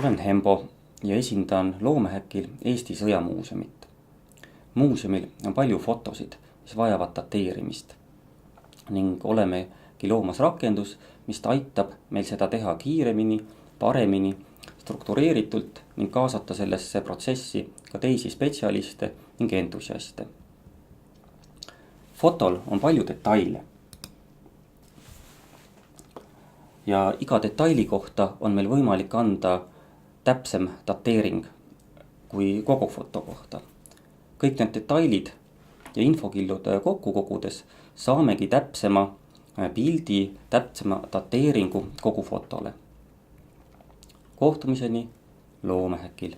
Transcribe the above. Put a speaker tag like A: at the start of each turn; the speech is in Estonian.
A: Olen Hembo ja esindan Loomehäkil Eesti Sõjamuuseumit. Muuseumil on palju fotosid, mis vajavad dateerimist ning olemegi loomas rakendus, mis aitab meil seda teha kiiremini, paremini, struktureeritult ning kaasata sellesse protsessi ka teisi spetsialiste ning entusiaste. Fotol on palju detaile ja iga detaili kohta on meil võimalik anda täpsem dateering kui kogu foto kohta. Kõik need detailid ja infokillud kokku kogudes saamegi täpsema pildi, täpsema dateeringu kogu fotole. Kohtumiseni Loomehäkil.